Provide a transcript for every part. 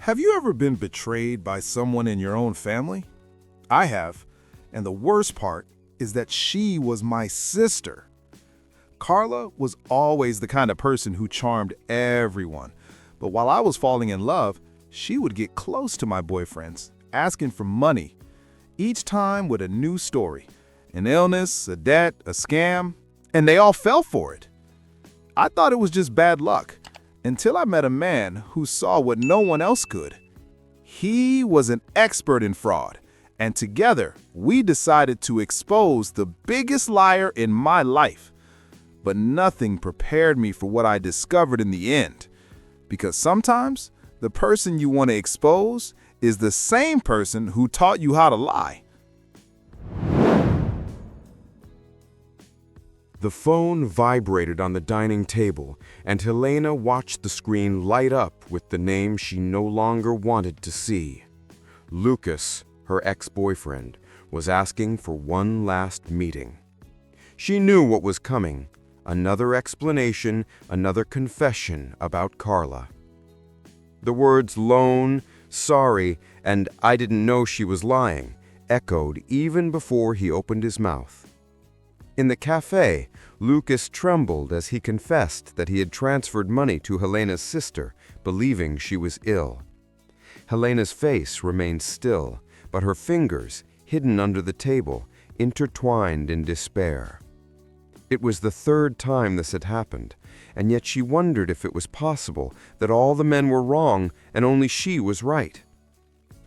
Have you ever been betrayed by someone in your own family? I have, and the worst part is that she was my sister. Carla was always the kind of person who charmed everyone, but while I was falling in love, she would get close to my boyfriends, asking for money, each time with a new story, an illness, a debt, a scam, and they all fell for it. I thought it was just bad luck, until I met a man who saw what no one else could. He was an expert in fraud, and together we decided to expose the biggest liar in my life. But nothing prepared me for what I discovered in the end, because sometimes the person you want to expose is the same person who taught you how to lie. The phone vibrated on the dining table, and Helena watched the screen light up with the name she no longer wanted to see. Lucas, her ex-boyfriend, was asking for one last meeting. She knew what was coming. Another explanation, another confession about Carla. The words "loan," "sorry," and "I didn't know she was lying" echoed even before he opened his mouth. In the cafe, Lucas trembled as he confessed that he had transferred money to Helena's sister, believing she was ill. Helena's face remained still, but her fingers, hidden under the table, intertwined in despair. It was the third time this had happened, and yet she wondered if it was possible that all the men were wrong and only she was right.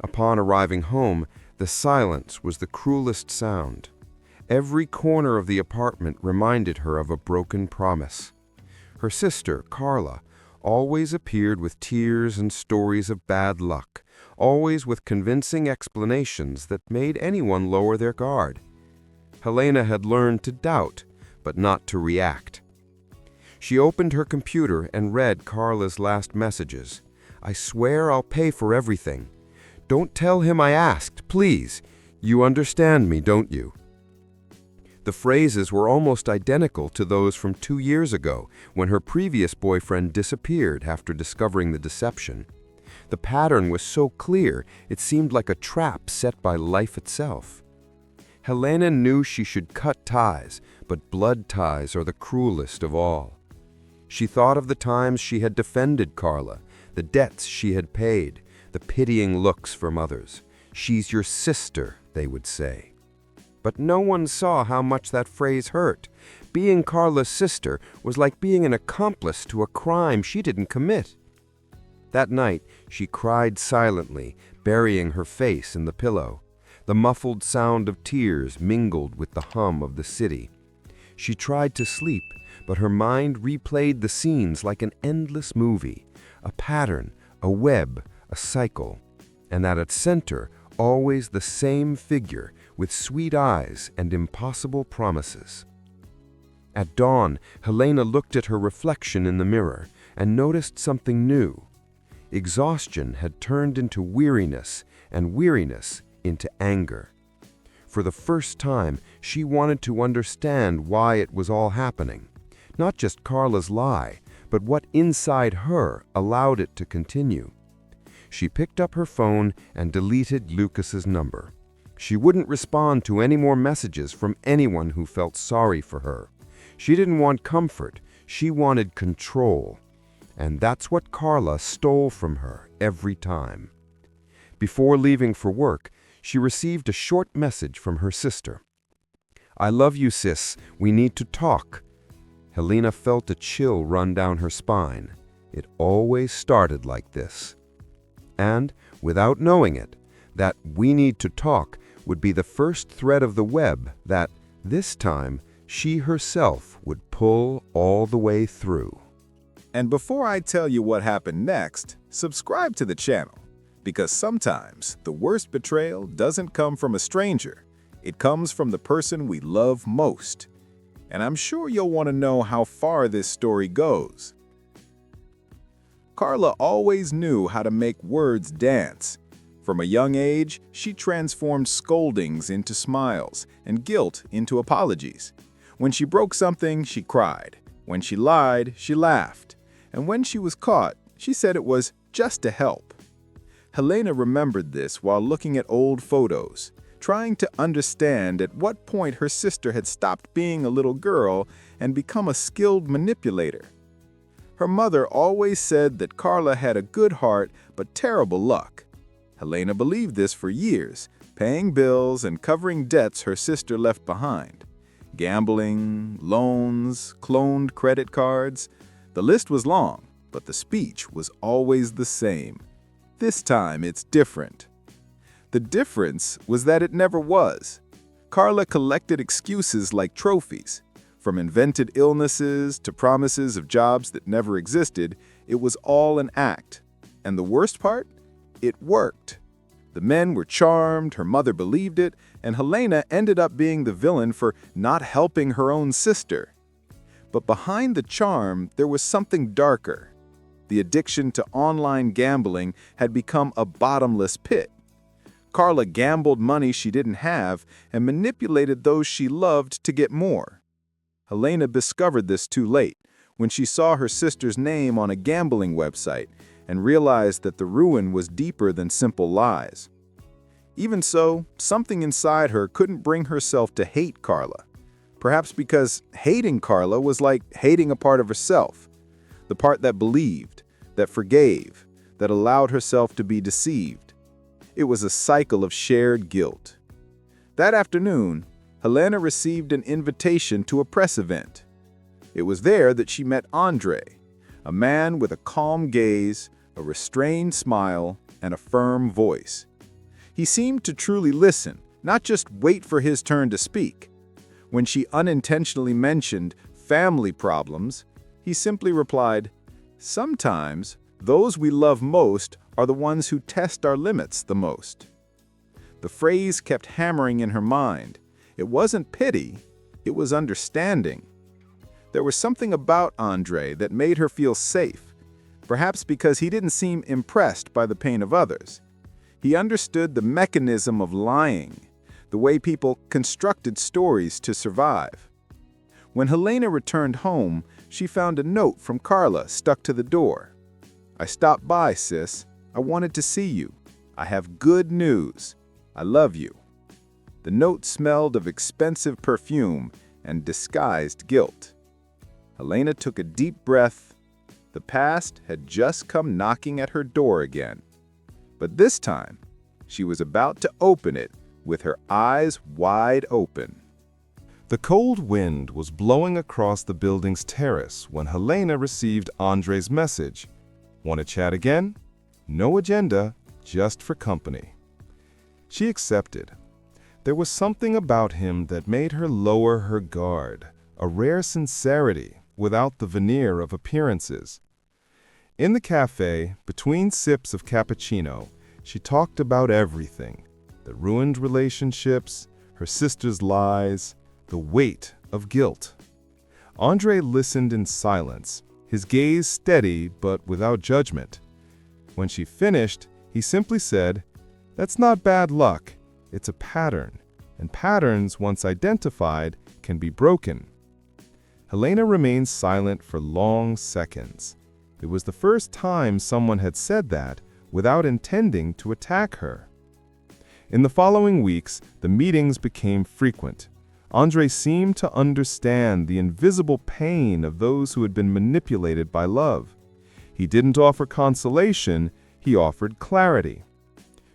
Upon arriving home, the silence was the cruelest sound. Every corner of the apartment reminded her of a broken promise. Her sister, Carla, always appeared with tears and stories of bad luck, always with convincing explanations that made anyone lower their guard. Helena had learned to doubt, but not to react. She opened her computer and read Carla's last messages. "I swear I'll pay for everything. Don't tell him I asked, please. You understand me, don't you?" The phrases were almost identical to those from 2 years ago, when her previous boyfriend disappeared after discovering the deception. The pattern was so clear, it seemed like a trap set by life itself. Helena knew she should cut ties, but blood ties are the cruelest of all. She thought of the times she had defended Carla, the debts she had paid, the pitying looks from others. "She's your sister," they would say. But no one saw how much that phrase hurt. Being Carla's sister was like being an accomplice to a crime she didn't commit. That night, she cried silently, burying her face in the pillow. The muffled sound of tears mingled with the hum of the city. She tried to sleep, but her mind replayed the scenes like an endless movie, a pattern, a web, a cycle, and at its center, always the same figure with sweet eyes and impossible promises. At dawn, Helena looked at her reflection in the mirror and noticed something new. Exhaustion had turned into weariness, and weariness into anger. For the first time, she wanted to understand why it was all happening. Not just Carla's lie, but what inside her allowed it to continue. She picked up her phone and deleted Lucas's number. She wouldn't respond to any more messages from anyone who felt sorry for her. She didn't want comfort, she wanted control. And that's what Carla stole from her every time. Before leaving for work, she received a short message from her sister. "I love you, sis. We need to talk." Helena felt a chill run down her spine. It always started like this. And, without knowing it, that "we need to talk" would be the first thread of the web that, this time, she herself would pull all the way through. And before I tell you what happened next, subscribe to the channel, because sometimes the worst betrayal doesn't come from a stranger. It comes from the person we love most. And I'm sure you'll want to know how far this story goes. Carla always knew how to make words dance. From a young age, she transformed scoldings into smiles and guilt into apologies. When she broke something, she cried. When she lied, she laughed. And when she was caught, she said it was just to help. Helena remembered this while looking at old photos, trying to understand at what point her sister had stopped being a little girl and become a skilled manipulator. Her mother always said that Carla had a good heart but terrible luck. Helena believed this for years, paying bills and covering debts her sister left behind. Gambling, loans, cloned credit cards. The list was long, but the speech was always the same. This time it's different. The difference was that it never was. Carla collected excuses like trophies. From invented illnesses to promises of jobs that never existed, it was all an act. And the worst part? It worked. The men were charmed, her mother believed it, and Helena ended up being the villain for not helping her own sister. But behind the charm, there was something darker. The addiction to online gambling had become a bottomless pit. Carla gambled money she didn't have and manipulated those she loved to get more. Helena discovered this too late, when she saw her sister's name on a gambling website and realized that the ruin was deeper than simple lies. Even so, something inside her couldn't bring herself to hate Carla. Perhaps because hating Carla was like hating a part of herself, the part that believed, that forgave, that allowed herself to be deceived. It was a cycle of shared guilt. That afternoon, Helena received an invitation to a press event. It was there that she met André, a man with a calm gaze, a restrained smile, and a firm voice. He seemed to truly listen, not just wait for his turn to speak. When she unintentionally mentioned family problems, he simply replied, "Sometimes those we love most are the ones who test our limits the most." The phrase kept hammering in her mind. It wasn't pity, it was understanding. There was something about André that made her feel safe, perhaps because he didn't seem impressed by the pain of others. He understood the mechanism of lying, the way people constructed stories to survive. When Helena returned home, she found a note from Carla stuck to the door. "I stopped by, sis. I wanted to see you. I have good news. I love you." The note smelled of expensive perfume and disguised guilt. Helena took a deep breath. The past had just come knocking at her door again. But this time, she was about to open it with her eyes wide open. The cold wind was blowing across the building's terrace when Helena received André's message. "Want to chat again? No agenda, just for company." She accepted. There was something about him that made her lower her guard, a rare sincerity without the veneer of appearances. In the cafe, between sips of cappuccino, she talked about everything: the ruined relationships, her sister's lies, the weight of guilt. André listened in silence, his gaze steady but without judgment. When she finished, he simply said, "That's not bad luck, it's a pattern, and patterns, once identified, can be broken." Helena remained silent for long seconds. It was the first time someone had said that without intending to attack her. In the following weeks, the meetings became frequent. André seemed to understand the invisible pain of those who had been manipulated by love. He didn't offer consolation, he offered clarity.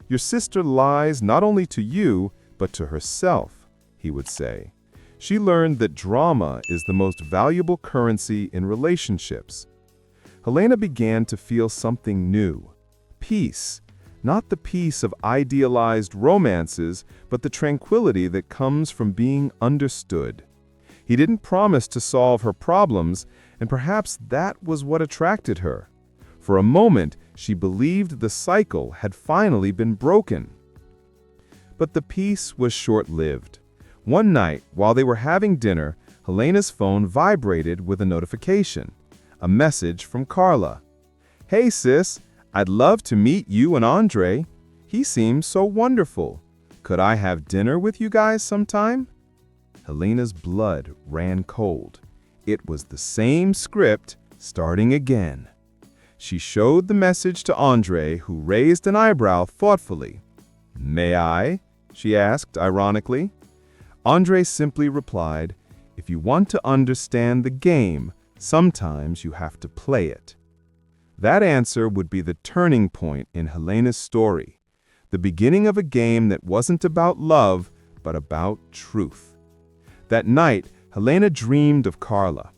"Your sister lies not only to you, but to herself," he would say. She learned that drama is the most valuable currency in relationships. Helena began to feel something new. Peace. Not the peace of idealized romances, but the tranquility that comes from being understood. He didn't promise to solve her problems, and perhaps that was what attracted her. For a moment, she believed the cycle had finally been broken. But the peace was short-lived. One night, while they were having dinner, Helena's phone vibrated with a notification. A message from Carla. "Hey sis, I'd love to meet you and André. He seems so wonderful. Could I have dinner with you guys sometime?" Helena's blood ran cold. It was the same script starting again. She showed the message to André, who raised an eyebrow thoughtfully. "May I?" she asked, ironically. André simply replied, "If you want to understand the game, sometimes you have to play it." That answer would be the turning point in Helena's story, the beginning of a game that wasn't about love, but about truth. That night, Helena dreamed of Carla.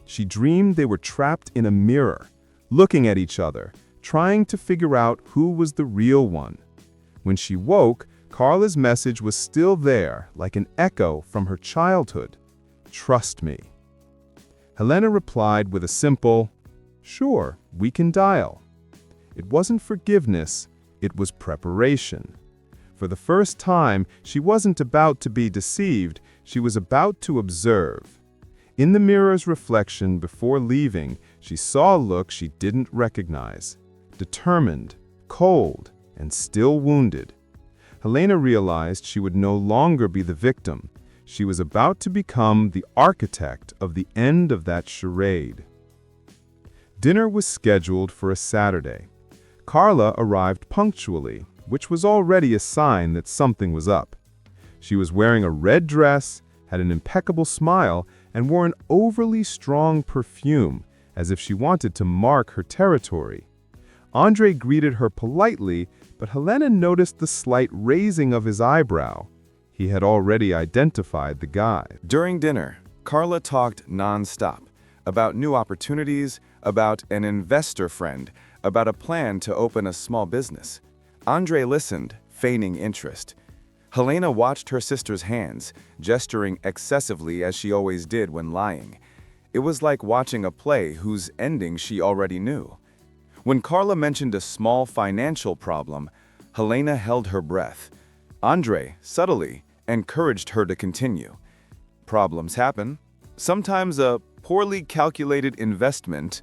She dreamed they were trapped in a mirror, looking at each other, trying to figure out who was the real one. When she woke, Carla's message was still there, like an echo from her childhood. "Trust me." Helena replied with a simple, "Sure, we can dial." It wasn't forgiveness, it was preparation. For the first time, she wasn't about to be deceived, she was about to observe. In the mirror's reflection before leaving, she saw a look she didn't recognize. Determined, cold, and still wounded. Helena realized she would no longer be the victim. She was about to become the architect of the end of that charade. Dinner was scheduled for a Saturday. Carla arrived punctually, which was already a sign that something was up. She was wearing a red dress, had an impeccable smile, and wore an overly strong perfume, as if she wanted to mark her territory. André greeted her politely, but Helena noticed the slight raising of his eyebrow. He had already identified the guy. During dinner, Carla talked non-stop about new opportunities, about an investor friend, about a plan to open a small business. André listened, feigning interest. Helena watched her sister's hands, gesturing excessively as she always did when lying. It was like watching a play whose ending she already knew. When Carla mentioned a small financial problem, Helena held her breath. André, subtly, encouraged her to continue. Problems happen. Sometimes a poorly calculated investment.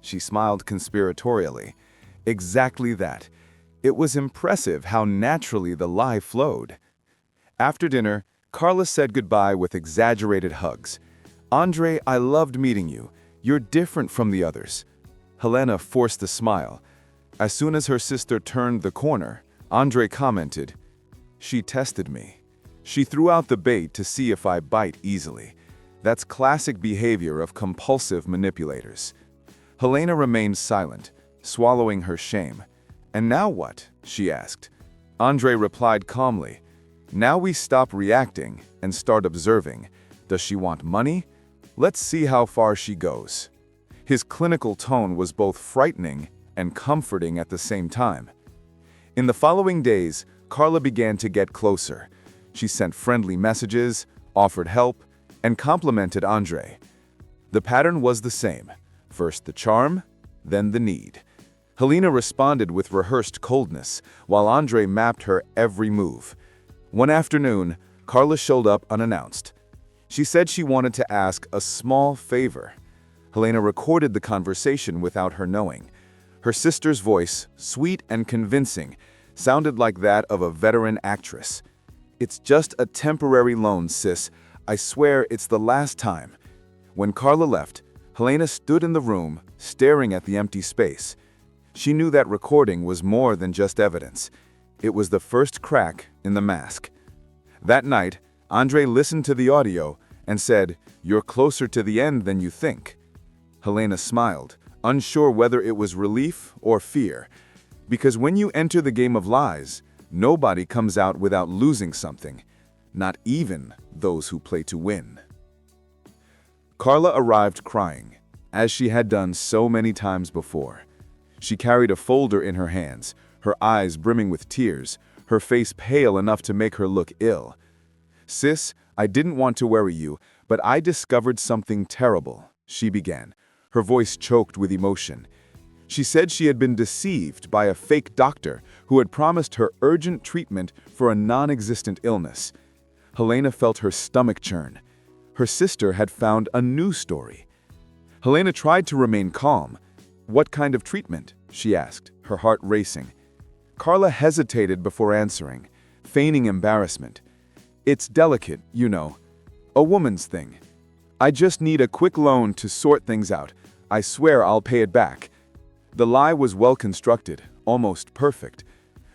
She smiled conspiratorially. Exactly that. It was impressive how naturally the lie flowed. After dinner, Carla said goodbye with exaggerated hugs. "André, I loved meeting you. You're different from the others." Helena forced a smile. As soon as her sister turned the corner, André commented, "She tested me. She threw out the bait to see if I bite easily. That's classic behavior of compulsive manipulators." Helena remained silent, swallowing her shame. "And now what?" she asked. André replied calmly, "Now we stop reacting and start observing. Does she want money? Let's see how far she goes." His clinical tone was both frightening and comforting at the same time. In the following days, Carla began to get closer. She sent friendly messages, offered help, and complimented André. The pattern was the same. First the charm, then the need. Helena responded with rehearsed coldness, while André mapped her every move. One afternoon, Carla showed up unannounced. She said she wanted to ask a small favor. Helena recorded the conversation without her knowing. Her sister's voice, sweet and convincing, sounded like that of a veteran actress. "It's just a temporary loan, sis. I swear it's the last time." When Carla left, Helena stood in the room, staring at the empty space. She knew that recording was more than just evidence. It was the first crack in the mask. That night, André listened to the audio and said, "You're closer to the end than you think." Helena smiled, unsure whether it was relief or fear. Because when you enter the game of lies, nobody comes out without losing something, not even those who play to win. Carla arrived crying, as she had done so many times before. She carried a folder in her hands, her eyes brimming with tears, her face pale enough to make her look ill. "Sis, I didn't want to worry you, but I discovered something terrible," she began, her voice choked with emotion. She said she had been deceived by a fake doctor who had promised her urgent treatment for a non-existent illness. Helena felt her stomach churn. Her sister had found a new story. Helena tried to remain calm. "What kind of treatment?" she asked, her heart racing. Carla hesitated before answering, feigning embarrassment. "It's delicate, you know. A woman's thing. I just need a quick loan to sort things out. I swear I'll pay it back." The lie was well constructed, almost perfect.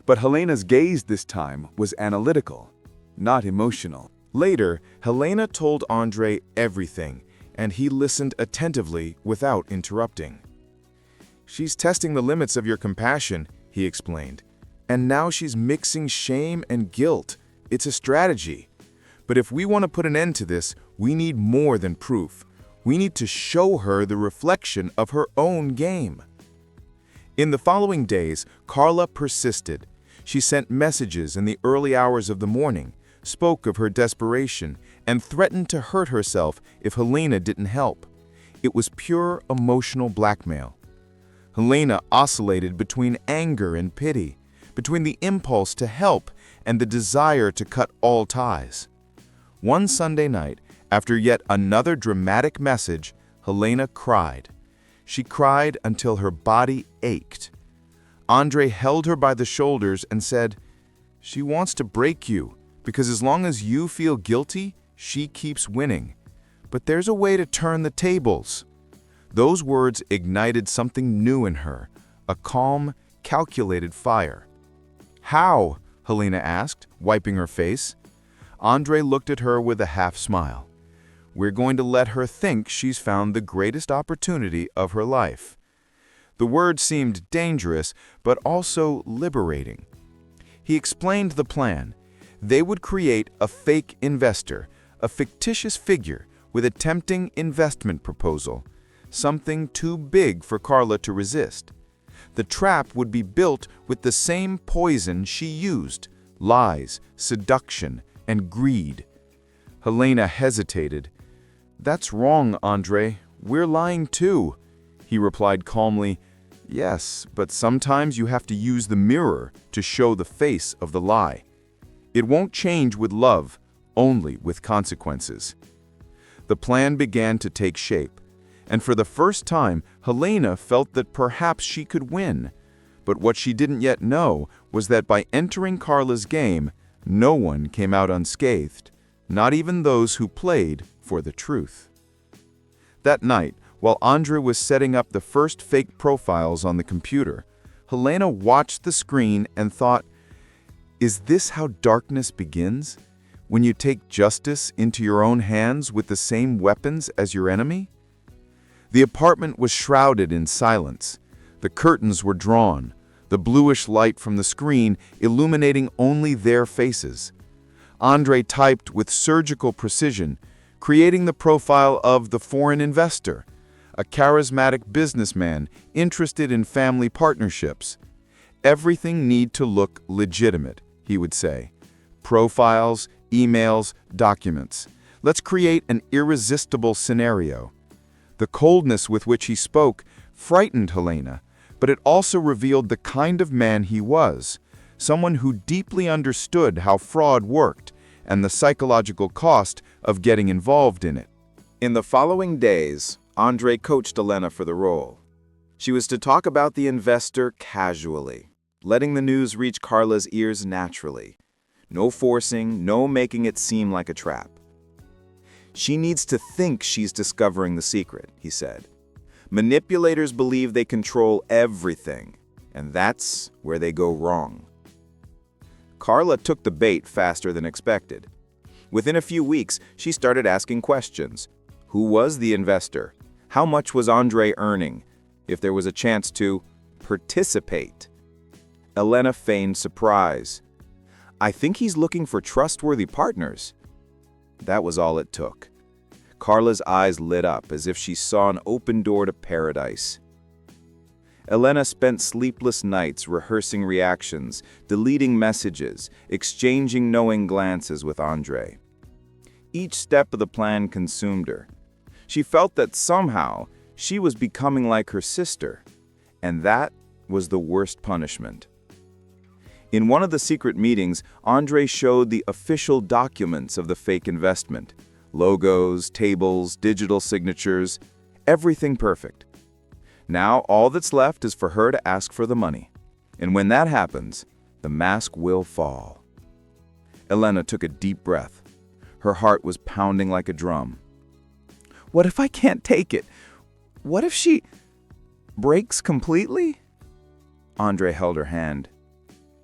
But Helena's gaze this time was analytical, not emotional. Later, Helena told André everything, and he listened attentively without interrupting. "She's testing the limits of your compassion," he explained. "And now she's mixing shame and guilt. It's a strategy. But if we want to put an end to this, we need more than proof. We need to show her the reflection of her own game." In the following days, Carla persisted. She sent messages in the early hours of the morning, spoke of her desperation, and threatened to hurt herself if Helena didn't help. It was pure emotional blackmail. Helena oscillated between anger and pity, between the impulse to help and the desire to cut all ties. One Sunday night, after yet another dramatic message, Helena cried. She cried until her body ached. André held her by the shoulders and said, "She wants to break you, because as long as you feel guilty, she keeps winning. But there's a way to turn the tables." Those words ignited something new in her, a calm, calculated fire. "How?" Helena asked, wiping her face. André looked at her with a half smile. "We're going to let her think she's found the greatest opportunity of her life." The word seemed dangerous, but also liberating. He explained the plan. They would create a fake investor, a fictitious figure with a tempting investment proposal, something too big for Carla to resist. The trap would be built with the same poison she used: lies, seduction, and greed. Helena hesitated. "That's wrong, André. We're lying too." He replied calmly, "Yes, but sometimes you have to use the mirror to show the face of the lie. It won't change with love, only with consequences." The plan began to take shape, and for the first time, Helena felt that perhaps she could win. But what she didn't yet know was that by entering Carla's game, no one came out unscathed, not even those who played for the truth. That night, while André was setting up the first fake profiles on the computer, Helena watched the screen and thought, "Is this how darkness begins? When you take justice into your own hands with the same weapons as your enemy?" The apartment was shrouded in silence. The curtains were drawn, the bluish light from the screen illuminating only their faces. André typed with surgical precision, creating the profile of the foreign investor, a charismatic businessman interested in family partnerships. "Everything need to look legitimate," he would say. "Profiles, emails, documents. Let's create an irresistible scenario." The coldness with which he spoke frightened Helena, but it also revealed the kind of man he was, someone who deeply understood how fraud worked and the psychological cost of getting involved in it. In the following days, André coached Helena for the role. She was to talk about the investor casually, letting the news reach Carla's ears naturally. No forcing, no making it seem like a trap. "She needs to think she's discovering the secret," he said. "Manipulators believe they control everything, and that's where they go wrong." Carla took the bait faster than expected. Within a few weeks, she started asking questions. Who was the investor? How much was André earning? If there was a chance to participate. Helena feigned surprise. "I think he's looking for trustworthy partners." That was all it took. Carla's eyes lit up as if she saw an open door to paradise. Helena spent sleepless nights rehearsing reactions, deleting messages, exchanging knowing glances with André. Each step of the plan consumed her. She felt that somehow she was becoming like her sister, and that was the worst punishment. In one of the secret meetings, André showed the official documents of the fake investment. Logos, tables, digital signatures, everything perfect. Now all that's left is for her to ask for the money. And when that happens, the mask will fall. Helena took a deep breath. Her heart was pounding like a drum. "What if I can't take it? What if she..." Breaks completely? André held her hand.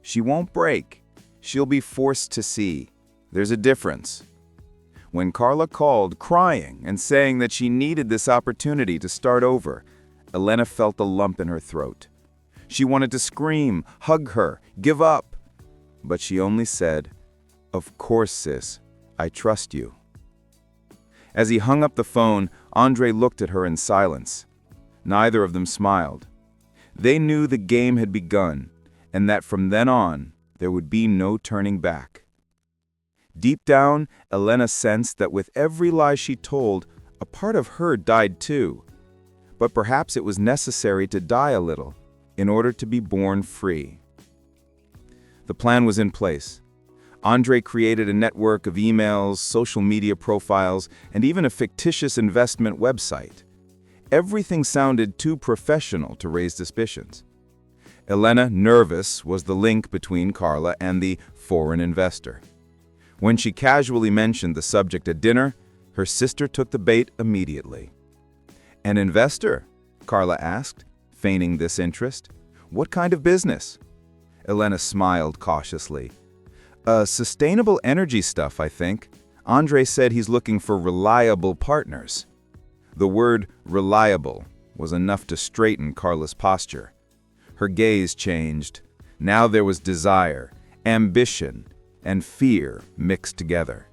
She won't break. She'll be forced to see. There's a difference. When Carla called, crying and saying that she needed this opportunity to start over, Elena felt a lump in her throat. She wanted to scream, hug her, give up. But she only said, "Of course, sis, I trust you." As he hung up the phone, André looked at her in silence. Neither of them smiled. They knew the game had begun, and that from then on, there would be no turning back. Deep down, Elena sensed that with every lie she told, a part of her died too. But perhaps it was necessary to die a little in order to be born free. The plan was in place. André created a network of emails, social media profiles, and even a fictitious investment website. Everything sounded too professional to raise suspicions. Elena, nervous, was the link between Carla and the foreign investor. When she casually mentioned the subject at dinner, her sister took the bait immediately. "An investor?" Carla asked, feigning disinterest. "What kind of business?" Elena smiled cautiously. Sustainable energy stuff, I think. André said he's looking for reliable partners." The word reliable was enough to straighten Carla's posture. Her gaze changed. Now there was desire, ambition, and fear mixed together.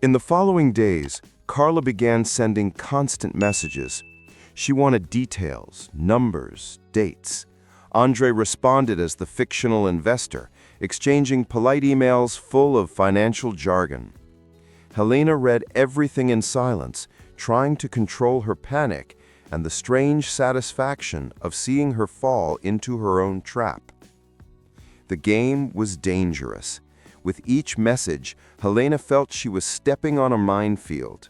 In the following days, Carla began sending constant messages. She wanted details, numbers, dates. André responded as the fictional investor, exchanging polite emails full of financial jargon. Helena read everything in silence, trying to control her panic and the strange satisfaction of seeing her fall into her own trap. The game was dangerous. With each message, Helena felt she was stepping on a minefield.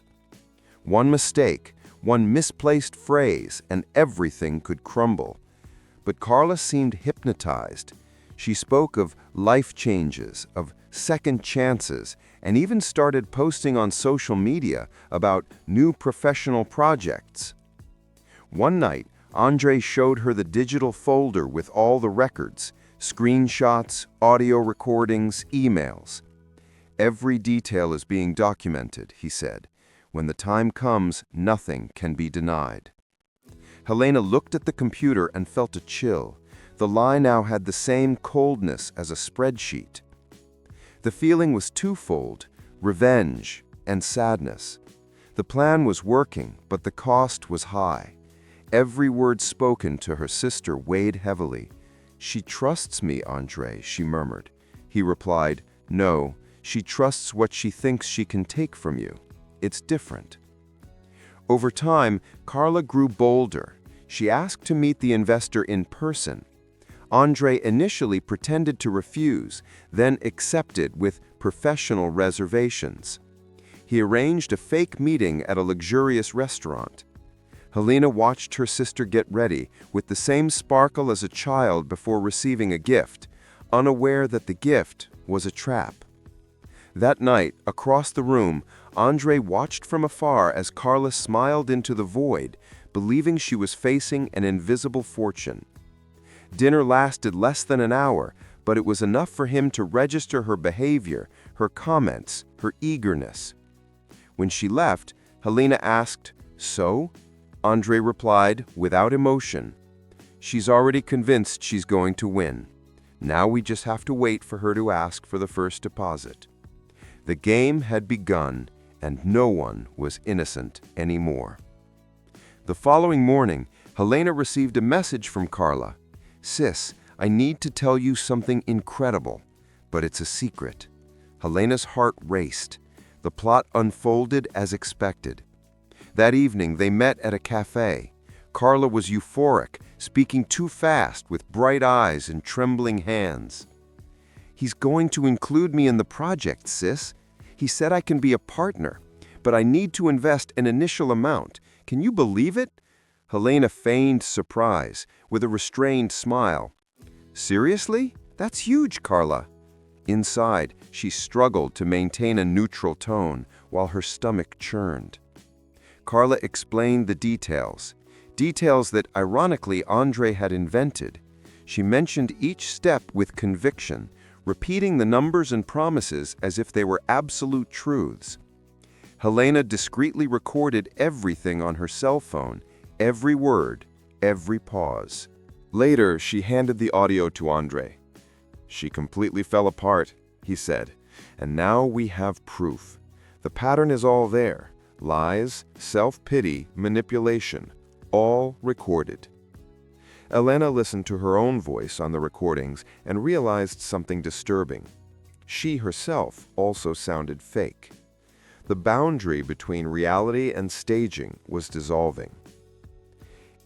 One mistake, one misplaced phrase, and everything could crumble. But Carla seemed hypnotized. She spoke of life changes, of second chances, and even started posting on social media about new professional projects. One night, André showed her the digital folder with all the records, screenshots, audio recordings, emails. "Every detail is being documented," he said. "When the time comes, nothing can be denied." Helena looked at the computer and felt a chill. The lie now had the same coldness as a spreadsheet. The feeling was twofold: revenge and sadness. The plan was working, but the cost was high. Every word spoken to her sister weighed heavily. "She trusts me, André," she murmured. He replied, "No, she trusts what she thinks she can take from you. It's different." Over time, Carla grew bolder. She asked to meet the investor in person. André initially pretended to refuse, then accepted with professional reservations. He arranged a fake meeting at a luxurious restaurant. Helena watched her sister get ready, with the same sparkle as a child before receiving a gift, unaware that the gift was a trap. That night, across the room, André watched from afar as Carla smiled into the void, believing she was facing an invisible fortune. Dinner lasted less than an hour, but it was enough for him to register her behavior, her comments, her eagerness. When she left, Helena asked, "So?" André replied, without emotion, "She's already convinced she's going to win. Now we just have to wait for her to ask for the first deposit." The game had begun, and no one was innocent anymore. The following morning, Helena received a message from Carla. "Sis, I need to tell you something incredible, but it's a secret." Helena's heart raced. The plot unfolded as expected. That evening, they met at a cafe. Carla was euphoric, speaking too fast with bright eyes and trembling hands. "He's going to include me in the project, sis. He said I can be a partner, but I need to invest an initial amount. Can you believe it?" Helena feigned surprise, with a restrained smile. "Seriously? That's huge, Carla." Inside, she struggled to maintain a neutral tone while her stomach churned. Carla explained the details. details that, ironically, André had invented. She mentioned each step with conviction, repeating the numbers and promises as if they were absolute truths. Helena discreetly recorded everything on her cell phone, every word, every pause. Later, she handed the audio to André. "She completely fell apart," he said, "and now we have proof. The pattern is all there. Lies, self-pity, manipulation, all recorded." Elena listened to her own voice on the recordings and realized something disturbing. She herself also sounded fake. The boundary between reality and staging was dissolving.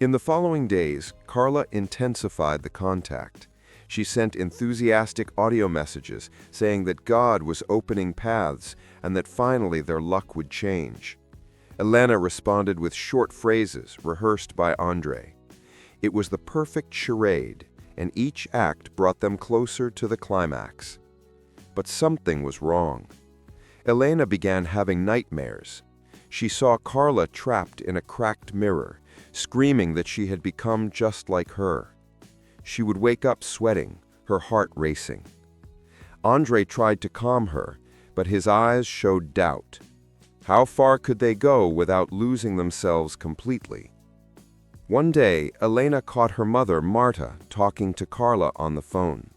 In the following days, Carla intensified the contact. She sent enthusiastic audio messages saying that God was opening paths and that finally their luck would change. Elena responded with short phrases rehearsed by André. It was the perfect charade, and each act brought them closer to the climax. But something was wrong. Elena began having nightmares. She saw Carla trapped in a cracked mirror, screaming that she had become just like her. She would wake up sweating, her heart racing. André tried to calm her, but his eyes showed doubt. How far could they go without losing themselves completely? One day, Elena caught her mother, Marta, talking to Carla on the phone.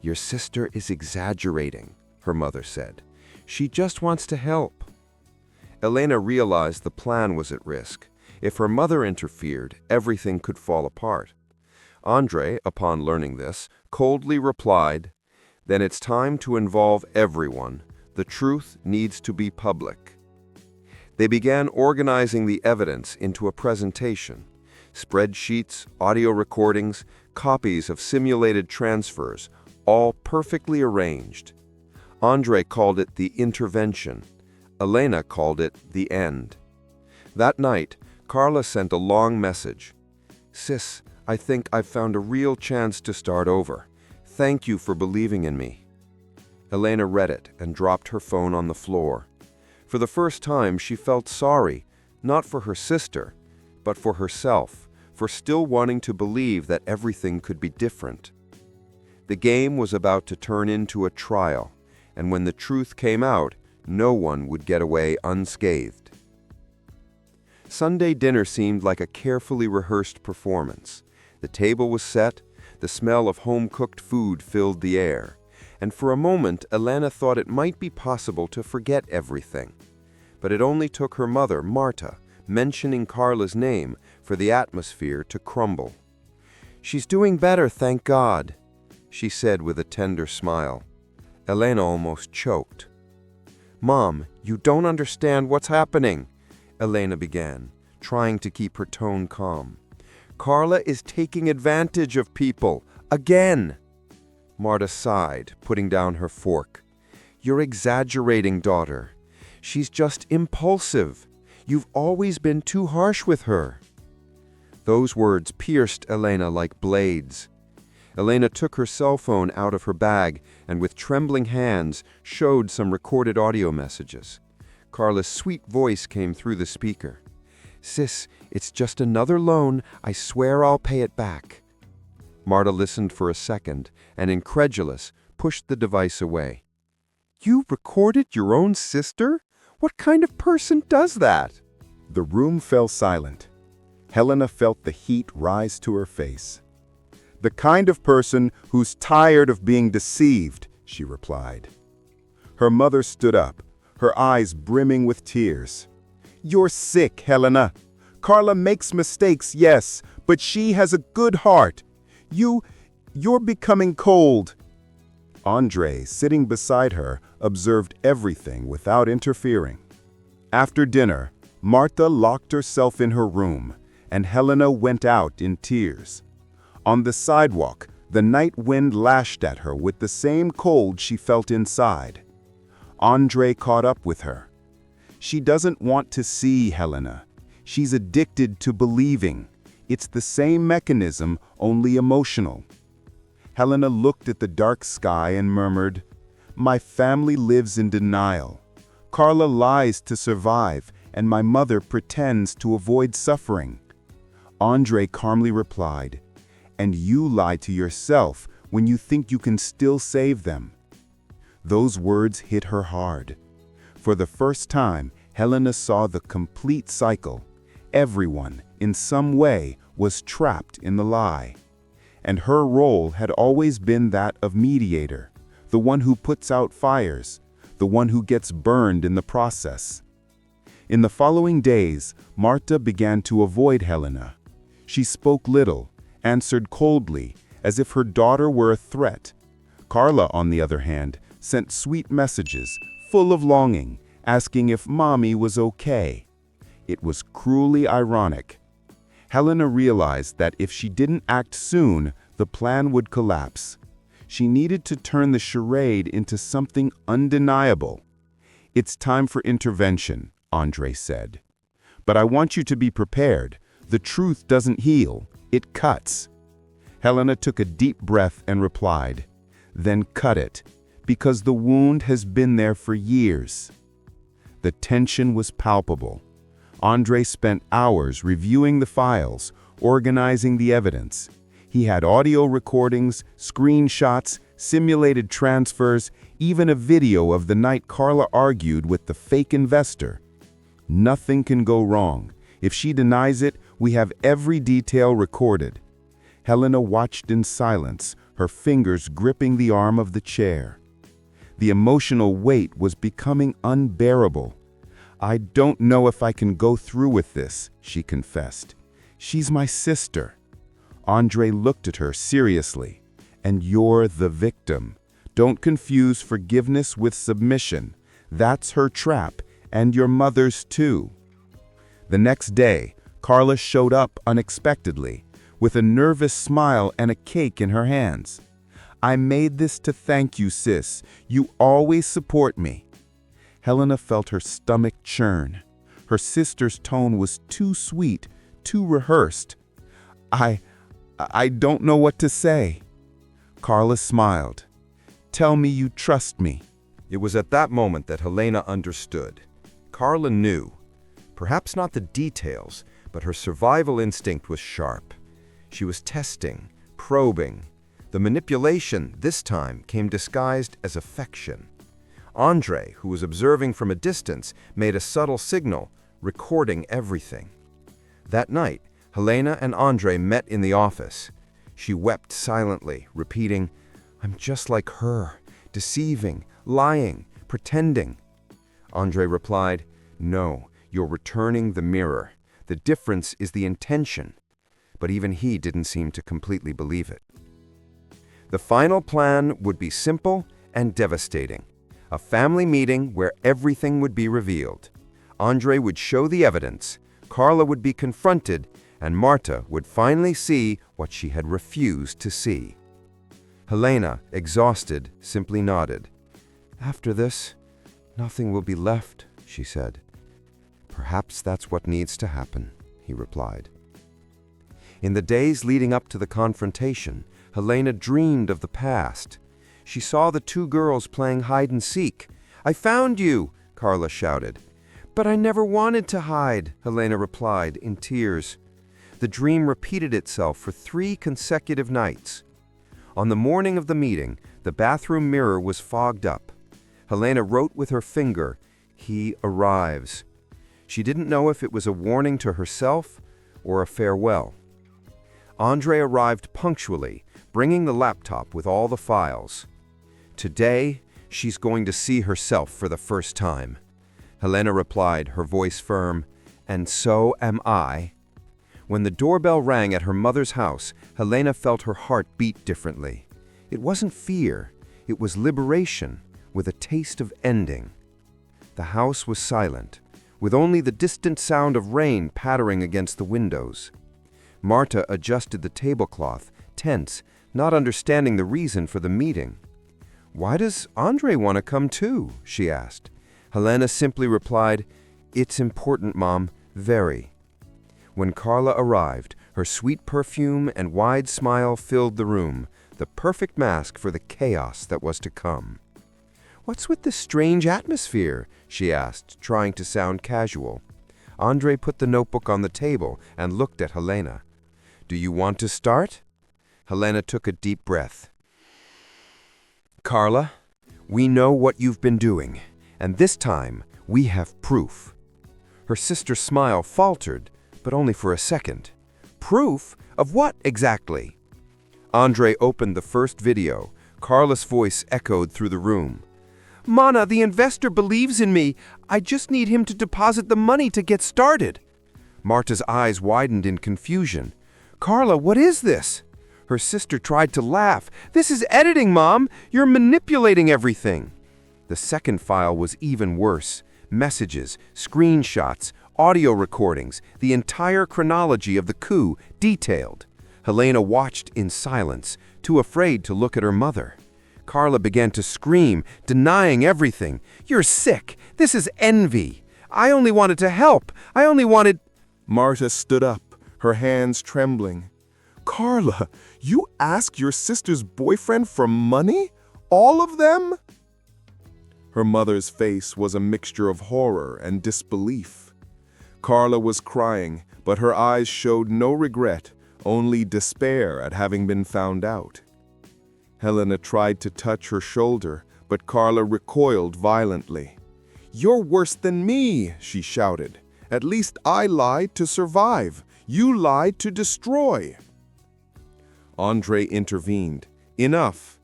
"Your sister is exaggerating," her mother said. "She just wants to help." Elena realized the plan was at risk. If her mother interfered, everything could fall apart. André, upon learning this, coldly replied, "Then it's time to involve everyone. The truth needs to be public." They began organizing the evidence into a presentation. Spreadsheets, audio recordings, copies of simulated transfers, all perfectly arranged. André called it the intervention. Elena called it the end. That night, Carla sent a long message. "Sis, I think I've found a real chance to start over. Thank you for believing in me." Elena read it and dropped her phone on the floor. For the first time, she felt sorry, not for her sister, but for herself, for still wanting to believe that everything could be different. The game was about to turn into a trial, and when the truth came out, no one would get away unscathed. Sunday dinner seemed like a carefully rehearsed performance. The table was set, the smell of home-cooked food filled the air, and for a moment Elena thought it might be possible to forget everything. But it only took her mother, Marta, mentioning Carla's name for the atmosphere to crumble. "She's doing better, thank God," she said with a tender smile. Elena almost choked. "Mom, you don't understand what's happening," Elena began, trying to keep her tone calm. "Carla is taking advantage of people, again." Marta sighed, putting down her fork. "You're exaggerating, daughter. She's just impulsive. You've always been too harsh with her." Those words pierced Elena like blades. Elena took her cell phone out of her bag and with trembling hands showed some recorded audio messages. Carla's sweet voice came through the speaker. "Sis, it's just another loan. I swear I'll pay it back." Marta listened for a second and, incredulous, pushed the device away. "You recorded your own sister? What kind of person does that?" The room fell silent. Helena felt the heat rise to her face. "The kind of person who's tired of being deceived," she replied. Her mother stood up, her eyes brimming with tears. "You're sick, Helena. Carla makes mistakes, yes, but she has a good heart. You're becoming cold." André, sitting beside her, observed everything without interfering. After dinner, Marta locked herself in her room, and Helena went out in tears. On the sidewalk, the night wind lashed at her with the same cold she felt inside. André caught up with her. "She doesn't want to see, Helena. She's addicted to believing. It's the same mechanism, only emotional." Helena looked at the dark sky and murmured, "My family lives in denial. Carla lies to survive, and my mother pretends to avoid suffering." André calmly replied, "And you lie to yourself when you think you can still save them." Those words hit her hard. For the first time, Helena saw the complete cycle. Everyone, in some way, was trapped in the lie. And her role had always been that of mediator, the one who puts out fires, the one who gets burned in the process. In the following days, Marta began to avoid Helena. She spoke little, answered coldly, as if her daughter were a threat. Carla, on the other hand, sent sweet messages, full of longing, asking if Mommy was okay. It was cruelly ironic. Helena realized that if she didn't act soon, the plan would collapse. She needed to turn the charade into something undeniable. "It's time for intervention," André said. "But I want you to be prepared. The truth doesn't heal, it cuts." Helena took a deep breath and replied, "Then cut it, because the wound has been there for years." The tension was palpable. André spent hours reviewing the files, organizing the evidence. He had audio recordings, screenshots, simulated transfers, even a video of the night Carla argued with the fake investor. Nothing can go wrong. If she denies it, we have every detail recorded. Helena watched in silence, her fingers gripping the arm of the chair. The emotional weight was becoming unbearable. "I don't know if I can go through with this," she confessed. "She's my sister." André looked at her seriously. "And you're the victim. Don't confuse forgiveness with submission. That's her trap, and your mother's too." The next day, Carla showed up unexpectedly, with a nervous smile and a cake in her hands. "I made this to thank you, sis. You always support me." Helena felt her stomach churn. Her sister's tone was too sweet, too rehearsed. I don't know what to say." Carla smiled. "Tell me you trust me." It was at that moment that Helena understood. Carla knew. Perhaps not the details, but her survival instinct was sharp. She was testing, probing. The manipulation, this time, came disguised as affection. André, who was observing from a distance, made a subtle signal, recording everything. That night, Helena and André met in the office. She wept silently, repeating, "I'm just like her, deceiving, lying, pretending." André replied, "No, you're returning the mirror. The difference is the intention." But even he didn't seem to completely believe it. The final plan would be simple and devastating. A family meeting where everything would be revealed. André would show the evidence, Carla would be confronted, and Marta would finally see what she had refused to see. Helena, exhausted, simply nodded. "After this, nothing will be left," she said. "Perhaps that's what needs to happen," he replied. In the days leading up to the confrontation, Helena dreamed of the past. She saw the two girls playing hide-and-seek. "I found you!" Carla shouted. "But I never wanted to hide," Helena replied, in tears. The dream repeated itself for 3 consecutive nights. On the morning of the meeting, the bathroom mirror was fogged up. Helena wrote with her finger, "He arrives." She didn't know if it was a warning to herself or a farewell. André arrived punctually, bringing the laptop with all the files. "Today, she's going to see herself for the first time." Helena replied, her voice firm, "And so am I." When the doorbell rang at her mother's house, Helena felt her heart beat differently. It wasn't fear, it was liberation, with a taste of ending. The house was silent, with only the distant sound of rain pattering against the windows. Marta adjusted the tablecloth, tense, not understanding the reason for the meeting. "Why does André want to come too?" she asked. Helena simply replied, "It's important, Mom, very." When Carla arrived, her sweet perfume and wide smile filled the room, the perfect mask for the chaos that was to come. "What's with this strange atmosphere?" she asked, trying to sound casual. André put the notebook on the table and looked at Helena. Do you want to start? Helena took a deep breath. Carla, we know what you've been doing, and this time we have proof. Her sister's smile faltered, but only for a second. Proof? Of what exactly? André opened the first video. Carla's voice echoed through the room. Mana, the investor believes in me. I just need him to deposit the money to get started. Marta's eyes widened in confusion. Carla, what is this? Her sister tried to laugh. This is editing, Mom. You're manipulating everything. The second file was even worse. Messages, screenshots, audio recordings, the entire chronology of the coup detailed. Helena watched in silence, too afraid to look at her mother. Carla began to scream, denying everything. You're sick. This is envy. I only wanted to help. I only wanted... Marta stood up, her hands trembling. Carla, you asked your sister's boyfriend for money? All of them? Her mother's face was a mixture of horror and disbelief. Carla was crying, but her eyes showed no regret, only despair at having been found out. Helena tried to touch her shoulder, but Carla recoiled violently. You're worse than me, she shouted. At least I lied to survive. You lied to destroy. André intervened. Enough.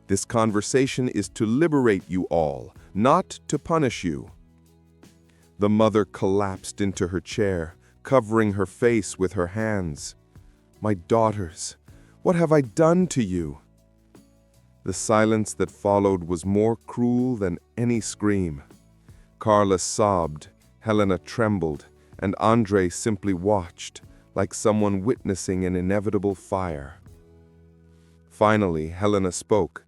This conversation is to liberate you all, not to punish you. The mother collapsed into her chair, covering her face with her hands. My daughters, what have I done to you? The silence that followed was more cruel than any scream. Carla sobbed, Helena trembled, and André simply watched, like someone witnessing an inevitable fire. Finally, Helena spoke.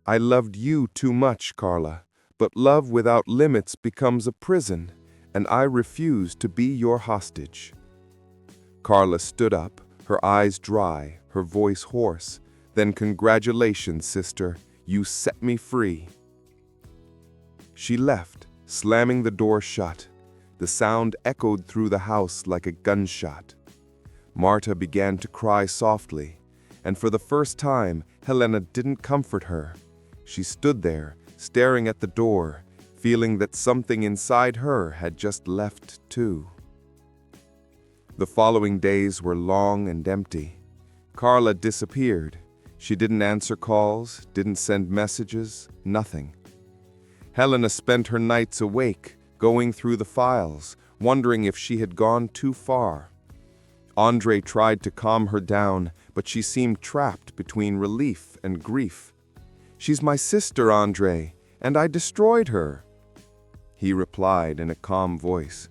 I loved you too much, Carla, but love without limits becomes a prison, and I refuse to be your hostage. Carla stood up, her eyes dry, her voice hoarse. Then congratulations, sister, you set me free. She left, slamming the door shut. The sound echoed through the house like a gunshot. Marta began to cry softly, and for the first time, Helena didn't comfort her. She stood there, staring at the door, feeling that something inside her had just left too. The following days were long and empty. Carla disappeared. She didn't answer calls, didn't send messages, nothing. Helena spent her nights awake, going through the files, wondering if she had gone too far. André tried to calm her down, but she seemed trapped between relief and grief. She's my sister, André, and I destroyed her. He replied in a calm voice.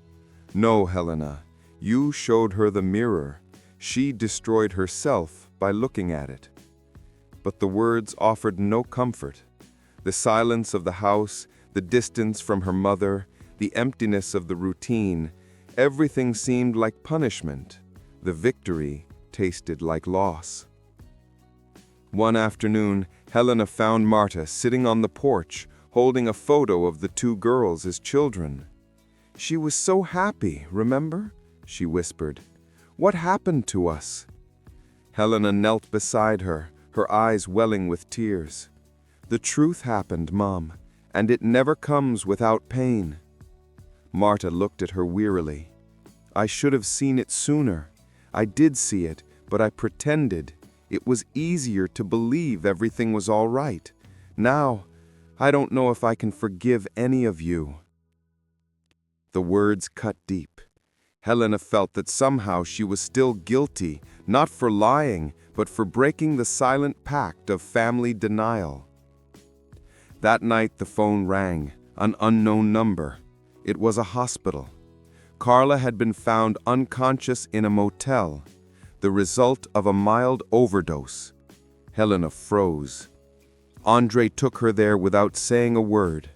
No, Helena, you showed her the mirror. She destroyed herself by looking at it. But the words offered no comfort. The silence of the house, the distance from her mother, the emptiness of the routine, everything seemed like punishment. The victory tasted like loss. One afternoon, Helena found Marta sitting on the porch, holding a photo of the two girls as children. She was so happy, remember? She whispered. What happened to us? Helena knelt beside her, her eyes welling with tears. The truth happened, Mom, and it never comes without pain. Marta looked at her wearily. I should have seen it sooner. I did see it, but I pretended. It was easier to believe everything was all right. Now, I don't know if I can forgive any of you. The words cut deep. Helena felt that somehow she was still guilty, not for lying, but for breaking the silent pact of family denial. That night the phone rang, an unknown number. It was a hospital. Carla had been found unconscious in a motel, the result of a mild overdose. Helena froze. André took her there without saying a word.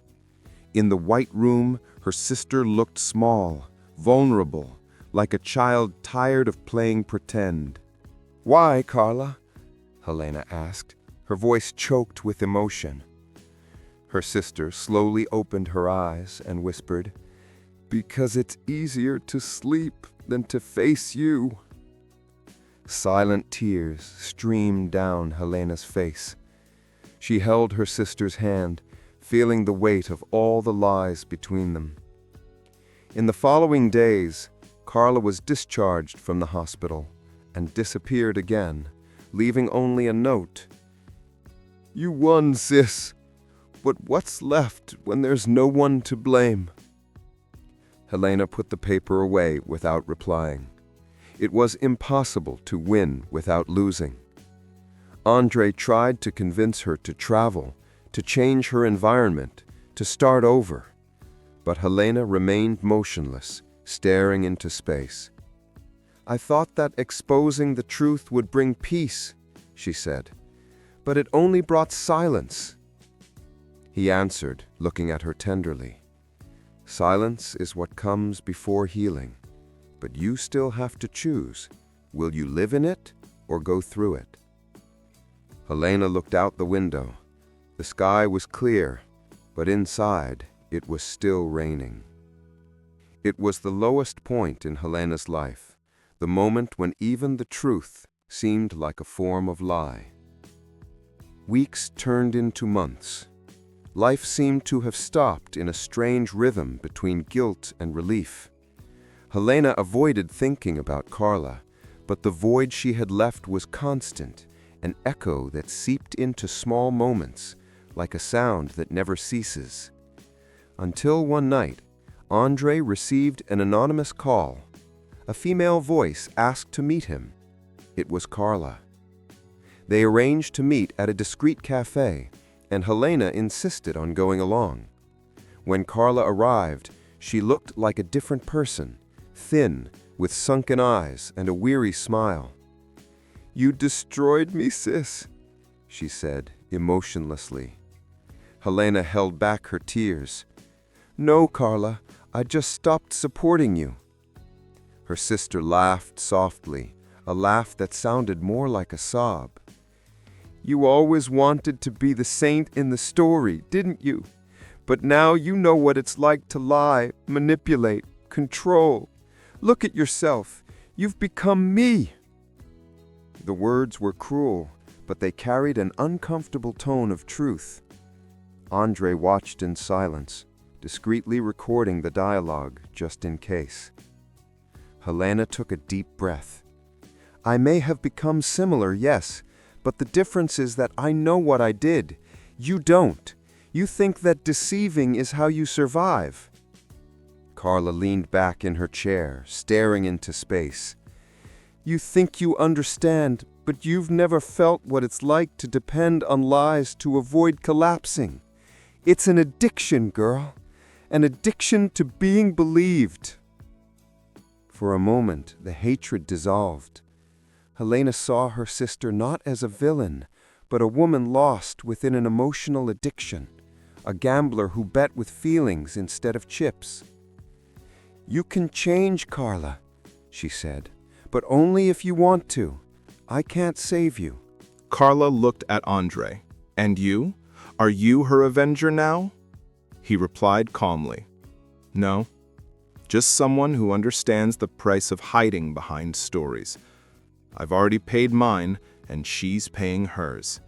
In the white room, her sister looked small, vulnerable, like a child tired of playing pretend. Why, Carla? Helena asked, her voice choked with emotion. Her sister slowly opened her eyes and whispered, Because it's easier to sleep than to face you. Silent tears streamed down Helena's face. She held her sister's hand, feeling the weight of all the lies between them. In the following days, Carla was discharged from the hospital and disappeared again, leaving only a note. "You won, sis, but what's left when there's no one to blame?" Helena put the paper away without replying. It was impossible to win without losing. André tried to convince her to travel, to change her environment, to start over. But Helena remained motionless, staring into space. "I thought that exposing the truth would bring peace," she said, "but it only brought silence." He answered, looking at her tenderly. "Silence is what comes before healing, but you still have to choose. Will you live in it or go through it?" Helena looked out the window. The sky was clear, but inside it was still raining. It was the lowest point in Helena's life, the moment when even the truth seemed like a form of lie. Weeks turned into months. Life seemed to have stopped in a strange rhythm between guilt and relief. Helena avoided thinking about Carla, but the void she had left was constant, an echo that seeped into small moments, like a sound that never ceases. Until one night, André received an anonymous call. A female voice asked to meet him. It was Carla. They arranged to meet at a discreet cafe, and Helena insisted on going along. When Carla arrived, she looked like a different person, thin, with sunken eyes and a weary smile. "You destroyed me, sis," she said, emotionlessly. Helena held back her tears. "No, Carla, I just stopped supporting you." Her sister laughed softly, a laugh that sounded more like a sob. "You always wanted to be the saint in the story, didn't you? But now you know what it's like to lie, manipulate, control. Look at yourself. You've become me." The words were cruel, but they carried an uncomfortable tone of truth. André watched in silence, discreetly recording the dialogue just in case. Helena took a deep breath. "I may have become similar, yes, but the difference is that I know what I did. You don't. You think that deceiving is how you survive." Carla leaned back in her chair, staring into space. "You think you understand, but you've never felt what it's like to depend on lies to avoid collapsing. It's an addiction, girl. An addiction to being believed." For a moment, the hatred dissolved. Helena saw her sister not as a villain, but a woman lost within an emotional addiction, a gambler who bet with feelings instead of chips. "You can change, Carla," she said, "but only if you want to. I can't save you." Carla looked at André. "And you? Are you her avenger now?" He replied calmly. "No, just someone who understands the price of hiding behind stories. I've already paid mine, and she's paying hers."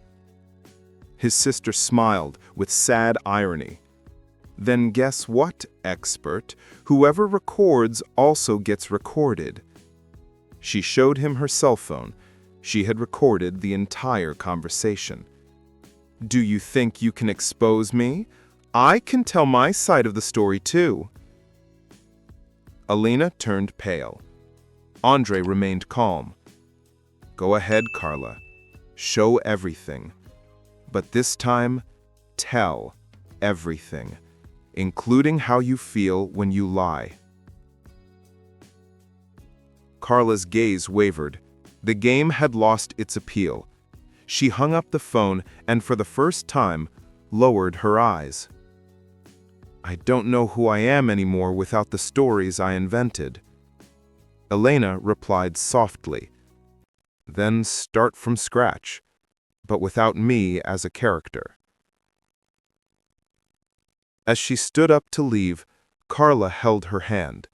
His sister smiled with sad irony. "Then guess what, expert? Whoever records also gets recorded." She showed him her cell phone. She had recorded the entire conversation. "Do you think you can expose me? I can tell my side of the story too." Alina turned pale. André remained calm. "Go ahead, Carla. Show everything. But this time, tell everything, including how you feel when you lie." Carla's gaze wavered. The game had lost its appeal. She hung up the phone and for the first time lowered her eyes. "I don't know who I am anymore without the stories I invented." Elena replied softly, "Then start from scratch, but without me as a character." As she stood up to leave, Carla held her hand.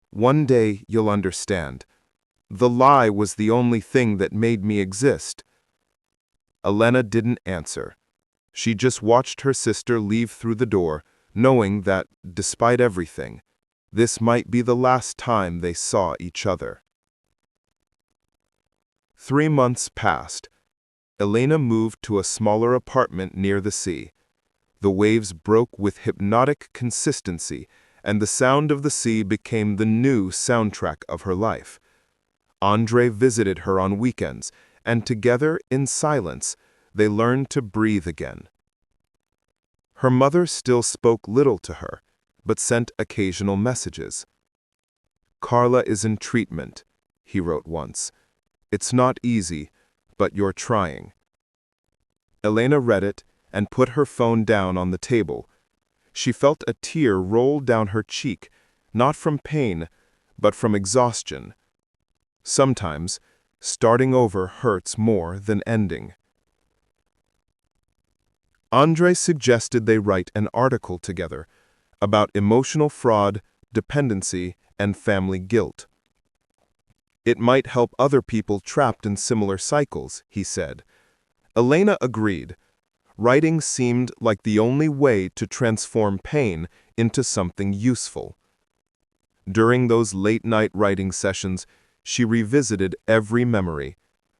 "One day you'll understand. The lie was the only thing that made me exist. Elena didn't answer. She just watched her sister leave through the door, knowing that, despite everything, this might be the last time they saw each other. 3 months passed. Elena moved to a smaller apartment near the sea. The waves broke with hypnotic consistency, and the sound of the sea became the new soundtrack of her life. André visited her on weekends, and together, in silence, they learned to breathe again. Her mother still spoke little to her, but sent occasional messages. "Carla is in treatment," he wrote once. "It's not easy, but you're trying." Elena read it and put her phone down on the table. She felt a tear roll down her cheek, not from pain, but from exhaustion. Sometimes, starting over hurts more than ending. André suggested they write an article together about emotional fraud, dependency, and family guilt. It might help other people trapped in similar cycles, he said. Elena agreed. Writing seemed like the only way to transform pain into something useful. During those late-night writing sessions, she revisited every memory: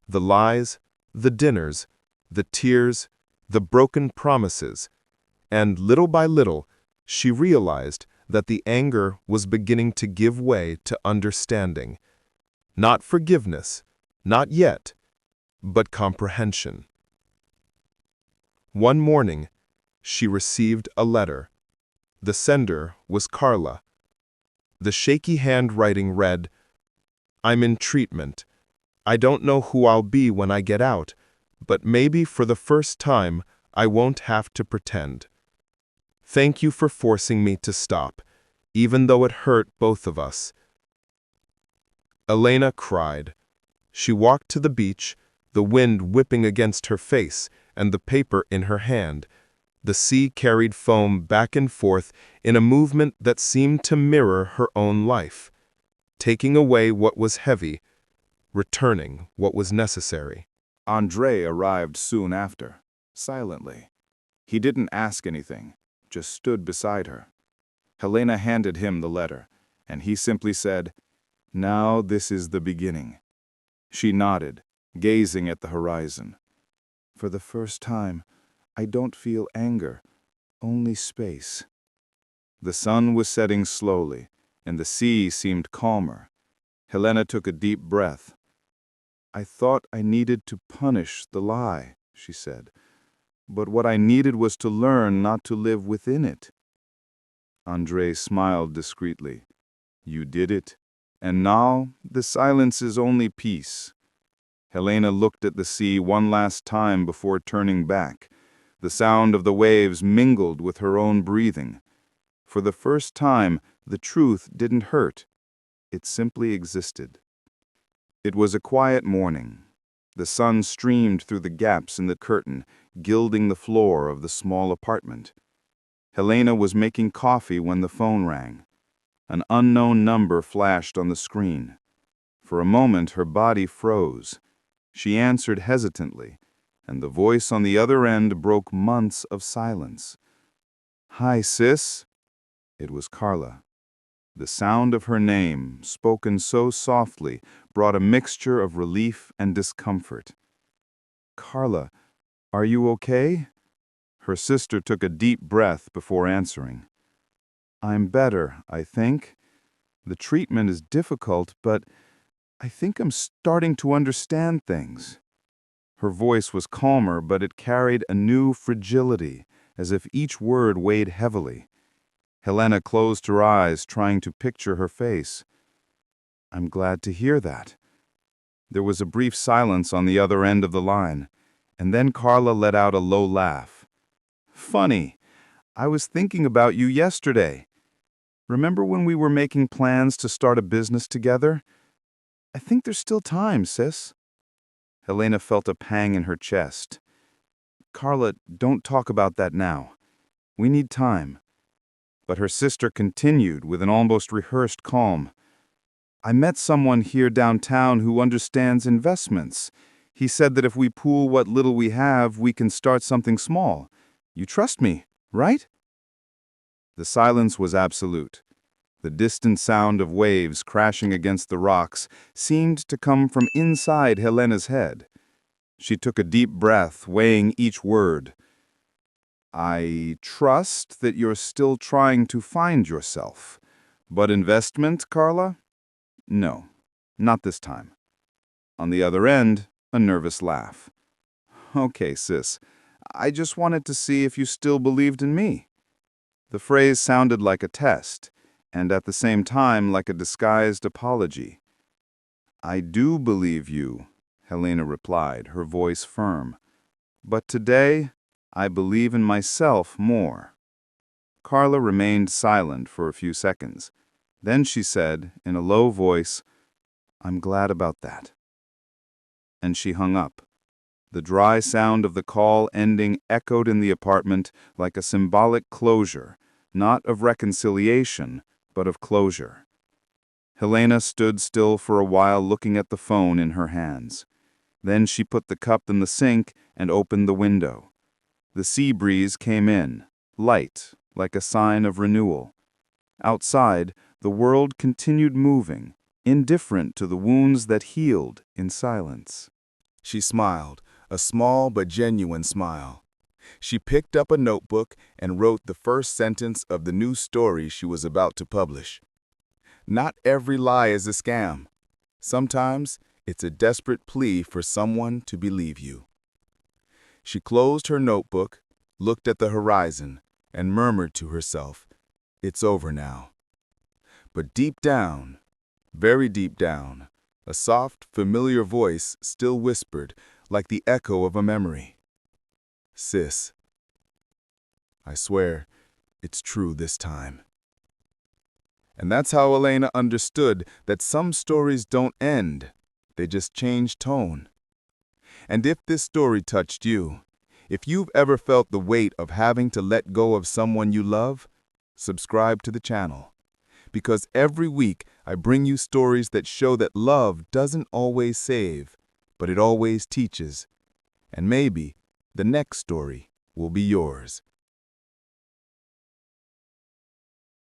the lies, the dinners, the tears, the broken promises, and little by little, she realized that the anger was beginning to give way to understanding. Not forgiveness, not yet, but comprehension. One morning, she received a letter. The sender was Carla. The shaky handwriting read, "I'm in treatment. I don't know who I'll be when I get out, but maybe for the first time I won't have to pretend. Thank you for forcing me to stop, even though it hurt both of us." Elena cried. She walked to the beach, the wind whipping against her face and the paper in her hand. The sea carried foam back and forth in a movement that seemed to mirror her own life, taking away what was heavy, returning what was necessary. André arrived soon after, silently. He didn't ask anything, just stood beside her. Helena handed him the letter, and he simply said, "Now this is the beginning." She nodded, gazing at the horizon. "For the first time, I don't feel anger, only space." The sun was setting slowly, and the sea seemed calmer. Helena took a deep breath. "I thought I needed to punish the lie," she said. "But what I needed was to learn not to live within it." André smiled discreetly. "You did it, and now the silence is only peace." Helena looked at the sea one last time before turning back. The sound of the waves mingled with her own breathing. For the first time, the truth didn't hurt. It simply existed. It was a quiet morning. The sun streamed through the gaps in the curtain, gilding the floor of the small apartment. Helena was making coffee when the phone rang. An unknown number flashed on the screen. For a moment, her body froze. She answered hesitantly, and the voice on the other end broke months of silence. "Hi, sis." It was Carla. The sound of her name, spoken so softly, brought a mixture of relief and discomfort. "Carla, are you okay?" Her sister took a deep breath before answering. "I'm better, I think. The treatment is difficult, but I think I'm starting to understand things." Her voice was calmer, but it carried a new fragility, as if each word weighed heavily. Helena closed her eyes, trying to picture her face. "I'm glad to hear that." There was a brief silence on the other end of the line, and then Carla let out a low laugh. "Funny, I was thinking about you yesterday. Remember when we were making plans to start a business together? I think there's still time, sis." Helena felt a pang in her chest. "Carla, don't talk about that now. We need time." But her sister continued with an almost rehearsed calm. I met someone here downtown who understands investments. He said that if we pool what little we have, we can start something small. You trust me, right? The silence was absolute. The distant sound of waves crashing against the rocks seemed to come from inside Helena's head. She took a deep breath, weighing each word. I trust that you're still trying to find yourself. But investment, Carla? No, not this time. On the other end, a nervous laugh. Okay, sis. I just wanted to see if you still believed in me. The phrase sounded like a test, and at the same time like a disguised apology. I do believe you, Helena replied, her voice firm. But today, I believe in myself more. Carla remained silent for a few seconds. Then she said, in a low voice, I'm glad about that. And she hung up. The dry sound of the call ending echoed in the apartment like a symbolic closure, not of reconciliation, but of closure. Helena stood still for a while looking at the phone in her hands. Then she put the cup in the sink and opened the window. The sea breeze came in, light, like a sign of renewal. Outside, the world continued moving, indifferent to the wounds that healed in silence. She smiled, a small but genuine smile. She picked up a notebook and wrote the first sentence of the new story she was about to publish. Not every lie is a scam. Sometimes it's a desperate plea for someone to believe you. She closed her notebook, looked at the horizon, and murmured to herself, "It's over now." But deep down, very deep down, a soft, familiar voice still whispered, like the echo of a memory. "Sis, I swear it's true this time." And that's how Elena understood that some stories don't end, they just change tone. And if this story touched you, if you've ever felt the weight of having to let go of someone you love, subscribe to the channel. Because every week I bring you stories that show that love doesn't always save, but it always teaches. And maybe the next story will be yours.